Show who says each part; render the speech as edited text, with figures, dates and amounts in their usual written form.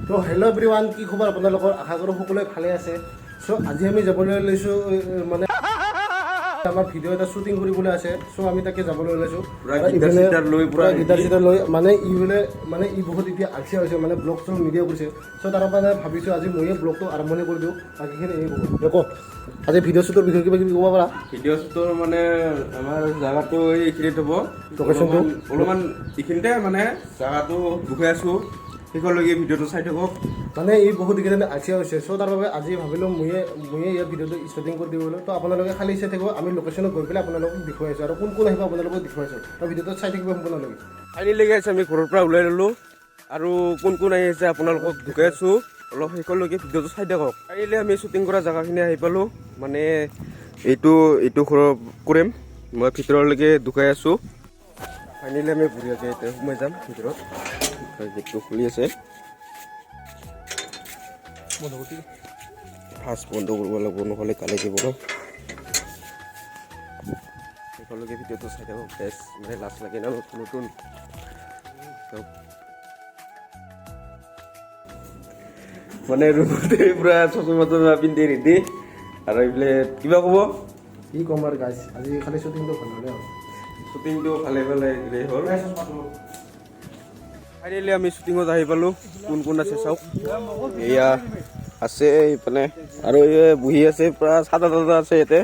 Speaker 1: তো hello' everyone, কি খবৰ আপোনালোকৰ? আশা কৰোঁ সকলোৱে ভালে আছে। চ' আজি আমি যাবলৈ লৈছোঁ মানে আমাৰ ভিডিঅ' এটা শ্বুটিং কৰিবলৈ আছে। চ' আমি তাকে যাবলৈ ওলাইছোঁ গিটাৰ চিটাৰ লৈ মানে ই বহুত এতিয়া আলচিয়া হৈছে, মানে ব্লগ চগ মিডিয়া কৰিছে। চ' তাৰ পৰা ভাবিছোঁ আজি ময়ে ব্লগটো আৰম্ভণি কৰি দিওঁ, বাকীখিনি এই ক'ব আজি ভিডিঅ' শ্বুটৰ বিষয়ে কিবা কিবি ক'ব পাৰা?
Speaker 2: ভিডিঅ' শ্বুটৰ মানে আমাৰ জাগাটো এইখিনিত হ'ব,
Speaker 1: লোকেশ্যনটো
Speaker 2: অলপমান এইখিনিতে মানে জাগাটো দেখুৱাই আছোঁ, শেষলৈকে ভিডিঅ'টো চাই থাকক।
Speaker 1: মানে ই বহুত এইকেইদিন আলচিয়া হৈছে। চ' তাৰ বাবে আজি ভাবিলোঁ ময়ে ইয়াৰ ভিডিঅ'টো ষ্টাৰ্টিং কৰি দিবলৈ। তো আপোনালোকে খালি চাই থাকিব, আমি লোকেশ্যনত গৈ পেলাই আপোনালোকক দেখুৱাইছোঁ আৰু কোন কোন আহিব আপোনালোকক দেখুৱাইছোঁ। তো ভিডিঅ'টো চাই থাকিব সম্পূৰ্ণলৈকে।
Speaker 2: ফাইনেলি গাইছ আমি ঘৰৰ পৰা ওলাই ল'লোঁ আৰু কোন কোন আহি আছে আপোনালোকক দেখুৱাই আছোঁ, অলপ শেষলৈকে ভিডিঅ'টো চাই থাকক। ফাইনেলি আমি শ্বুটিং কৰা জেগাখিনি আহি পালোঁ, মানে এইটো ঘৰৰ কৰিম মই ভিতৰলৈকে দেখুৱাই আছোঁ। ফাইনেলি আমি বঢ়িয়াকৈ এতিয়া সোমাই যাম ভিতৰত। গেটটো খুলি আছে, ফাৰ্ষ্ট বন্ধ কৰিব লাগিব, নহ'লে কালি দিব ন। শেষলৈকে ভিডিঅ'টো চাই থাকক বেষ্ট, মানে লাজ লাগে ন নতুন নতুন। মানে ৰুমতে পূৰা চচমা পিন্ধি ৰেডি আৰু এইফালে কিবা ক'ব?
Speaker 1: কি ক'ম আৰু গাইছ, আজি খালি শ্বুটিংটো ভাল হ'লে হ'ল।
Speaker 2: শ্বুটিংটো ভালে হ'ল। ফাইনেলি আমি শ্বুটিঙত আহি পালোঁ। কোন কোন আছে চাওক, এয়া আছে এইফালে আৰু এই বহি আছে, পূৰা চাদা তাদা আছে ইয়াতে।